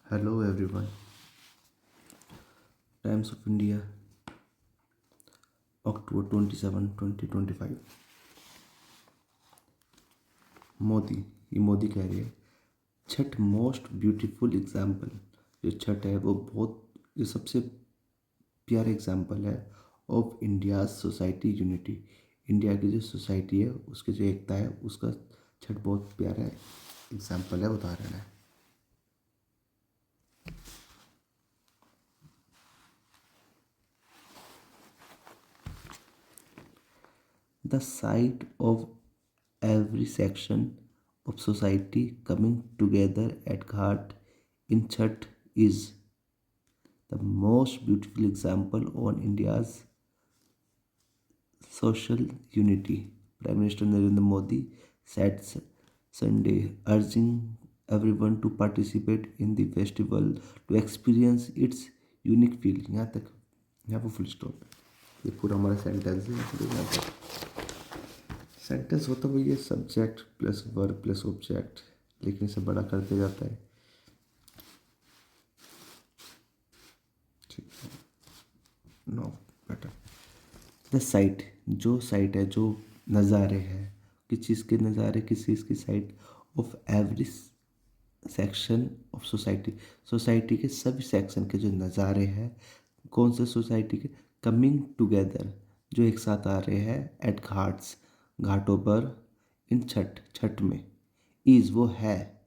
Hello everyone. Times of India, October 27, 2025. Modi ये मोदी कह रही है छठ मोस्ट ब्यूटीफुल एग्जाम्पल। जो छठ है वो बहुत जो सबसे प्यारा एग्जाम्पल है of India society unity. India की जो सोसाइटी है उसकी जो एकता है उसका छठ बहुत प्यारा एग्जाम्पल है, उदाहरण है। The sight of every section of society coming together at Ghat in Chhat is the most beautiful example on India's social unity. Prime Minister Narendra Modi said Sunday, urging everyone to participate in the festival to experience its unique feel. यहाँ तक, यहाँ पर full stop. ये पूरा हमारा sentence है, इसलिए यहाँ पर सेंटेंस होता है ये subject plus verb plus object, लेकिन इसे बड़ा करते जाता है। ठीक है, नो बेटर। द साइट, जो साइट है, जो नज़ारे हैं, किस चीज़ के नज़ारे, किस चीज़ की site of every section of society. Society के सभी सेक्शन के जो नज़ारे हैं, कौन से सोसाइटी के, कमिंग टुगेदर, जो एक साथ आ रहे हैं, एट घाट्स, घाटों पर, इन छठ, छठ में, इज़ वो है,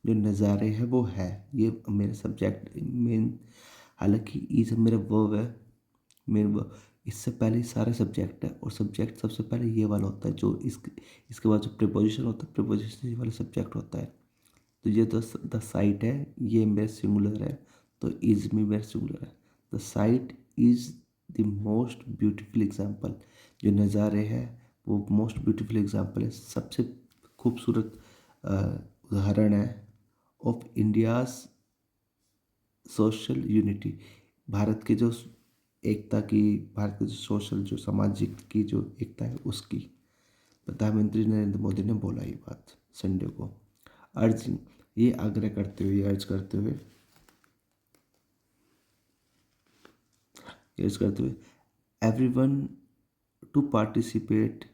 जो नज़ारे हैं वो है। ये मेरा सब्जेक्ट मेन, हालांकि इज़ मेरा वर्ब है, मेन वर्ब। इससे पहले सारा सब्जेक्ट है, और सब्जेक्ट सबसे पहले ये वाला होता है, जो इसके बाद जो प्रीपोजिशन होता है, प्रीपोजिशन ये वाला सब्जेक्ट होता है। तो ये द साइट है, ये मेरा सिंगुलर है, तो इज़ में मेरा सिंगुलर है। The site is the most beautiful example, जो नज़ारे हैं वो मोस्ट ब्यूटीफुल एग्जाम्पल है, सबसे खूबसूरत उदाहरण है of India's social unity. Bharat के जो एकता की, भारत के जो सोशल, जो सामाजिक की जो एकता है उसकी। प्रधानमंत्री नरेंद्र मोदी ने बोला ये बात संडे को, अर्जिंग, ये आग्रह करते हुए, ये अर्ज करते हुए everyone to participate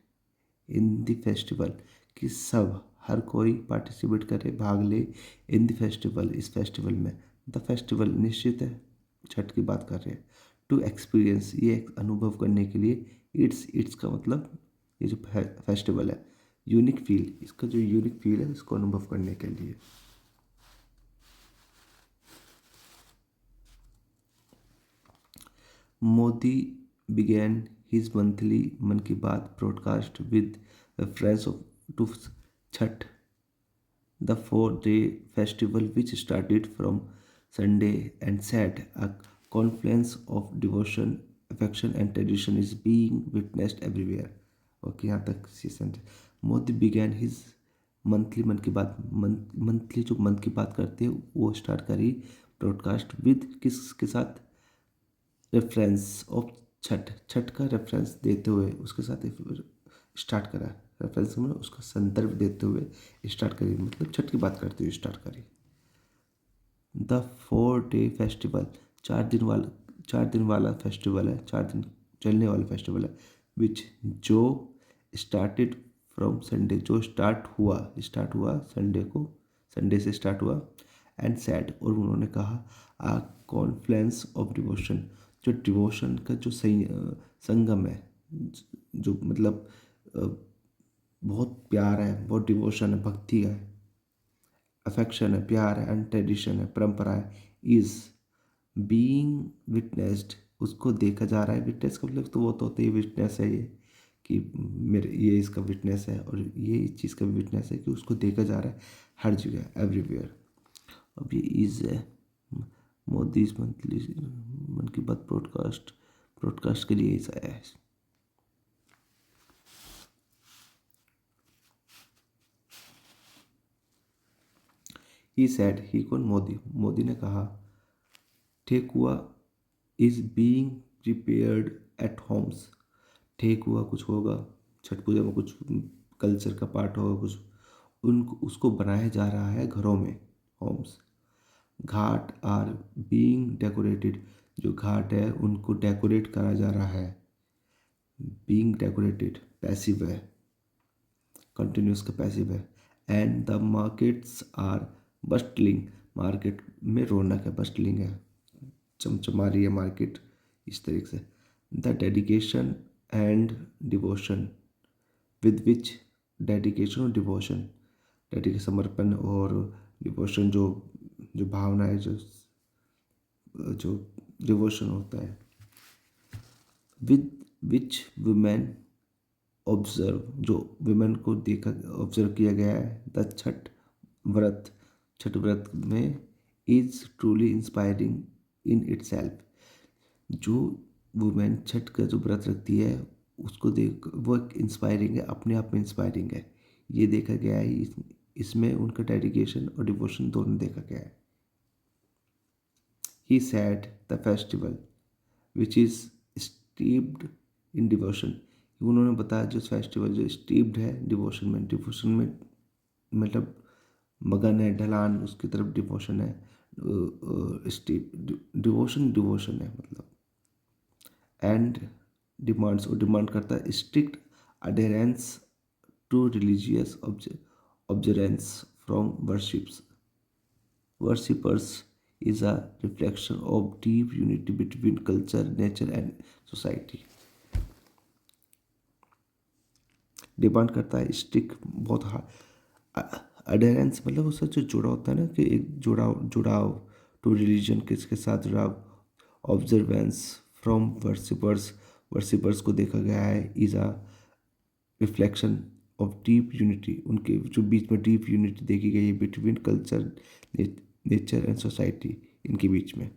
in the festival, कि सब, हर कोई पार्टिसिपेट करे, भाग ले, इन द फेस्टिवल, इस फेस्टिवल में। द फेस्टिवल निश्चित है, छठ की बात कर रहे हैं। टू एक्सपीरियंस, ये एक अनुभव करने के लिए, इट्स का मतलब ये जो फेस्टिवल है, यूनिक फील, इसका जो यूनिक फील है इसको अनुभव करने के लिए। मोदी began his monthly मन की बात broadcast with reference to Chhat, the 4-day festival which started from Sunday and said a confluence of devotion, affection and tradition is being witnessed everywhere. Okay, यहाँ तक session. Modi began his monthly, मन की बात, monthly जो month की बात करते हैं वो स्टार्ट करी ब्रॉडकास्ट विद, किसके साथ, रेफरेंस ऑफ छठ, छठ का रेफरेंस देते हुए उसके साथ स्टार्ट करा। रेफरेंस में उसका संदर्भ देते हुए स्टार्ट करी, मतलब छठ की बात करते हुए स्टार्ट करी। द 4-day फेस्टिवल, 4 दिन वाला फेस्टिवल है, 4 दिन चलने वाला फेस्टिवल है, विच, जो स्टार्टेड फ्रॉम संडे, जो स्टार्ट हुआ संडे को, संडे से स्टार्ट हुआ, एंड सैड, और उन्होंने कहा, आ कॉन्फ्लुएंस ऑफ डिवोशन, जो डिवोशन का जो संगम है, जो मतलब बहुत प्यार है, बहुत डिवोशन है, भक्ति है, अफेक्शन है, प्यार है, एंड ट्रेडिशन है, परंपरा है, इज बीइंग विटनेस्ड, उसको देखा जा रहा है। विटनेस का मतलब तो वो तो होता ही विटनेस है, ये कि मेरे, ये इसका विटनेस है, और ये इस चीज़ का भी विटनेस है कि उसको देखा जा रहा है हर जगह, एवरीवेयर। अब ये इज है, मोदी मंथली मन की बात ब्रॉडकास्ट के लिए ऐसा है। ही सैड, ही कौन, मोदी ने कहा, thekua is being prepared at homes, thekua कुछ होगा, छठ पूजा में कुछ कल्चर का पार्ट होगा कुछ, उनको उसको बनाया जा रहा है घरों में, homes. Ghat are being decorated, जो घाट है उनको डेकोरेट करा जा रहा है। बीइंग डेकोरेटेड पैसिव है, कंटिन्यूस का पैसिव है। And the markets are bustling, market में रौनक है, बस्टलिंग है, चमचमा रही है मार्केट, इस तरीके से। The dedication and devotion with which, dedication और डिवोशन, डेडिकेशन समर्पण और डिवोशन जो जो भावना है, जो डिवोशन होता है। विद विच वुमेन ऑब्जर्व, जो वुमेन को देखा ऑब्जर्व किया गया है। द व्रत, छठ व्रत में is truly inspiring in itself, जो वुमेन छठ का जो व्रत रखती है उसको देख वो एक इंस्पायरिंग है, अपने आप में इंस्पायरिंग है। ये देखा गया है, इसमें उनका डेडिकेशन और डिवोशन दोनों देखा गया है। He said the festival which is steeped in devotion, उन्होंने बताया जो फेस्टिवल जो स्टीप्ड है डिवोशन में, डिवोशन में मतलब मगन है, ढलान उसकी तरफ डिवोशन है, स्टीप डिवोशन डिवोशन है मतलब। एंड डिमांड्स, और डिमांड करता है strict adherence to religious observance from worshippers is a reflection of deep unity between culture, nature and society. Demand करता है स्टिक बहुत अडेरेंस, मतलब उससे जो जुड़ा होता है ना, कि एक जुड़ाव टू रिलीजन, किसके साथ जुड़ाव, ऑब्जर्वेंस फ्रॉम वर्शिपर्स को देखा गया है, is a reflection of deep unity, उनके जो बीच में डीप यूनिटी देखी गई है between culture, nature and society, इनके बीच में।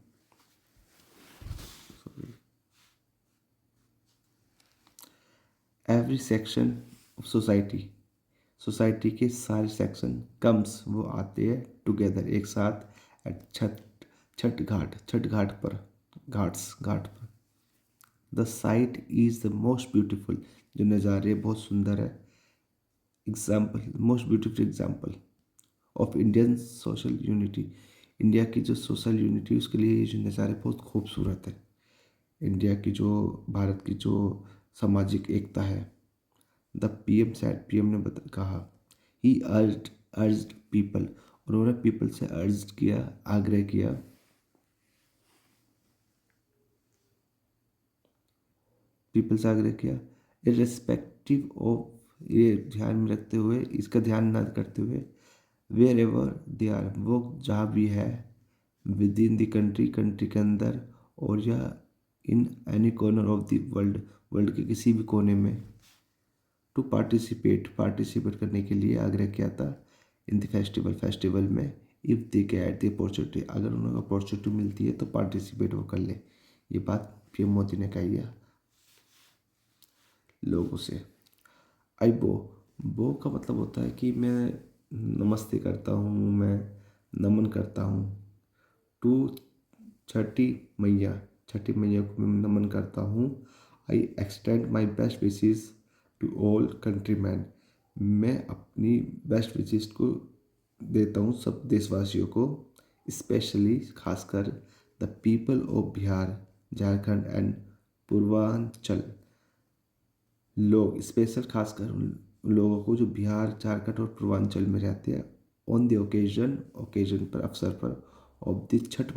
एवरी सेक्शन ऑफ सोसाइटी के सारे सेक्शन कम्स, वो आते हैं टुगेदर, एक साथ एट छठ घाट पर, घाट पर। The site is the most beautiful, जो नज़ारे बहुत सुंदर है, example most beautiful example of Indian social unity, India की जो सोशल यूनिटी उसके लिए ये जो नज़ारे बहुत खूबसूरत है। इंडिया की जो भारत की जो सामाजिक एकता है। द पीएम सेड, पीएम ने कहा, ही अर्ज्ड पीपल, उन्होंने पीपल से अर्ज किया, आग्रह किया, पीपल से आग्रह किया, इर्रेस्पेक्टिव ऑफ, ये ध्यान में रखते हुए, इसका ध्यान न करते हुए, वेयर एवर दे आर, वो जहाँ भी है, विद इन द कंट्री के अंदर, और या in any corner of the world के किसी भी कोने में, टू पार्टिसिपेट करने के लिए आग्रह किया था इन द फेस्टिवल में। If they get the opportunity, अगर उन्हें अपॉर्चुनिटी मिलती है तो पार्टिसिपेट वो कर ले। ये बात पीएम मोदी ने कही है लोगों से। आई बो का मतलब होता है कि मैं नमस्ते करता हूँ, मैं नमन करता हूँ। टू छठी मैया को मैं नमन करता हूँ। I extend my best wishes to all countryman, मैं अपनी बेस्ट विशेस को देता हूँ सब देशवासियों को, स्पेशली खासकर the people of Bihar, Jharkhand and Purvanchal, लोग स्पेशल खासकर उन लोगों को जो बिहार, झारखंड और पूर्वांचल में रहते हैं। ऑन द ओकेजन पर, अवसर पर, ऑफ द छठ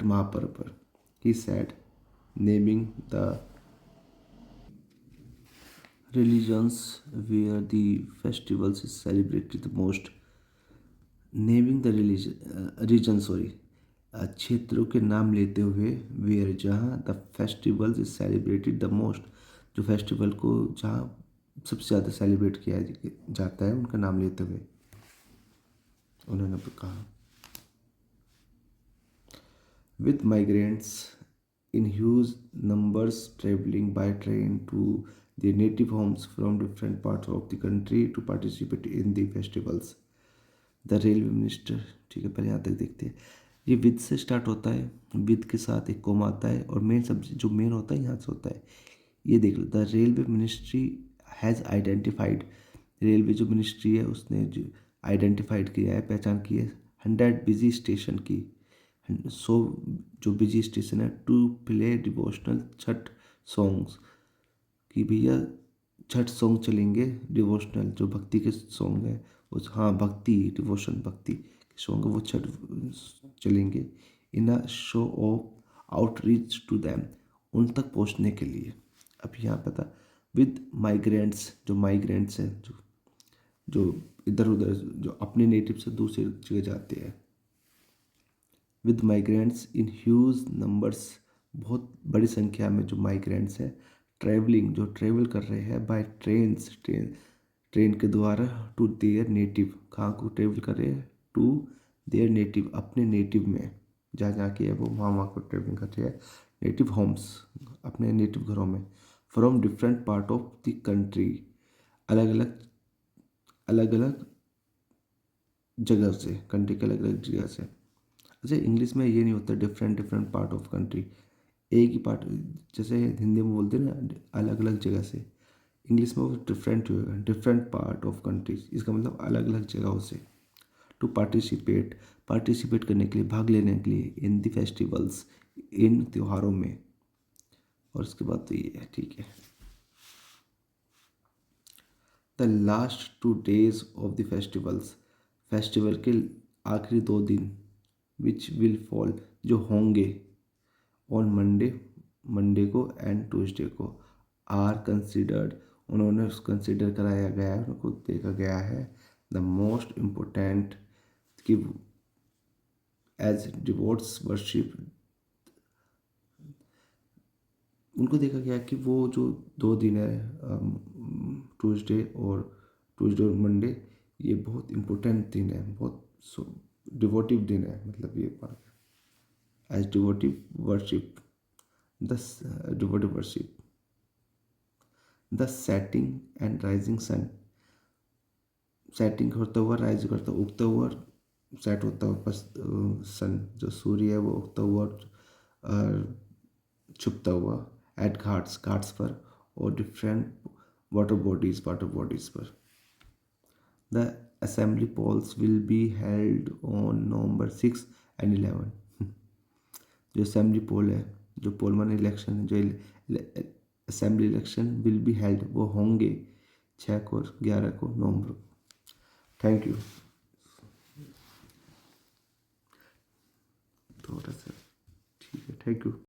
महापर्व पर, he said, naming the religions where the festivals is celebrated the most, naming the region क्षेत्रों के नाम लेते हुए, वेयर जहाँ the festivals is celebrated the most, जो फेस्टिवल को जहाँ सबसे ज़्यादा सेलिब्रेट किया जाता है उनका नाम लेते हुए उन्होंने कहा। With migrants in huge numbers traveling by train to their native homes from different parts of the country to participate in the festivals. The railway minister, ठीक है, पहले यहाँ तक देखते हैं। ये विद से स्टार्ट होता है, विद के साथ एक कोमा आता है, और मेन सब्जेक्ट जो मेन होता है यहाँ से होता है। ये देख लो, the railway ministry has identified, railway जो मिनिस्ट्री है उसने जो आइडेंटिफाइड किया है, पहचान की है, 100 बिजी स्टेशन की, 100 जो बिजी स्टेशन है, to play devotional Chhath songs, कि भैया छठ सॉन्ग चलेंगे डिवोशनल, जो भक्ति के सॉन्ग है उस, हाँ भक्ति डिवोशन भक्ति के सॉन्ग है वो छठ चलेंगे, in a show of outreach to them, उन तक पहुंचने के लिए। अब यहाँ पता, विद माइग्रेंट्स, जो माइग्रेंट्स हैं, जो इधर उधर जो अपने नेटिव से दूसरी जगह जाते हैं, with migrants in huge numbers, बहुत बड़ी संख्या में जो माइग्रेंट्स हैं, ट्रैवलिंग जो ट्रैवल कर रहे हैं, बाय ट्रेन के द्वारा, टू देयर नेटिव, कहाँ को ट्रैवल कर रहे हैं, टू देयर नेटिव, अपने नेटिव में, जहाँ जहाँ के है वो वहाँ वहाँ को ट्रैवलिंग कर रहे हैं, नेटिव होम्स, अपने नेटिव घरों में, from different part of the country, अलग अलग अलग अलग जगह से, कंट्री के अलग अलग जगह से। अच्छा, इंग्लिश में ये नहीं होता different different part of country, एक ही पार्ट, जैसे हिंदी में बोलते हैं ना अलग अलग जगह से, इंग्लिश में वो डिफरेंट होगा, डिफरेंट पार्ट ऑफ कंट्रीज, इसका मतलब अलग अलग जगहों से। टू पार्टिसिपेट, पार्टिसिपेट करने के लिए, भाग लेने के लिए, इन द फेस्टिवल्स, इन त्योहारों में। और उसके बाद तो ये है, ठीक है, the last 2 days of the festivals, festival के आखिरी 2 दिन, विच विल फॉल, जो होंगे, ऑन मंडे, मंडे को, एंड ट्यूसडे को, आर कंसिडर्ड, उन्होंने कंसिडर कराया गया है, उनको देखा गया है, द मोस्ट इम्पोर्टेंट, कि एज डिवोट्स वर्शिप, उनको देखा गया कि वो जो 2 दिन है, ट्यूसडे और मंडे, ये बहुत इम्पोर्टेंट दिन है, बहुत डिवोटिव दिन है, मतलब ये as devotive worship, the devotive worship, the setting and rising sun, setting होता हुआ, राइज करता हुआ, उगता हुआ, सेट होता हुआ, सन जो सूर्य है वो उगता हुआ और छुपता हुआ, एट घाट्स, घाट्स पर, और डिफरेंट वाटर बॉडीज पर, the assembly polls will be held on November 6 and 11, जो असेंबली पोल है, जो पोल माने इलेक्शन है, जो assembly election will be held, वो होंगे 6 को और 11 को नवंबर। Thank you. थोड़ा सा, ठीक है, थैंक यू।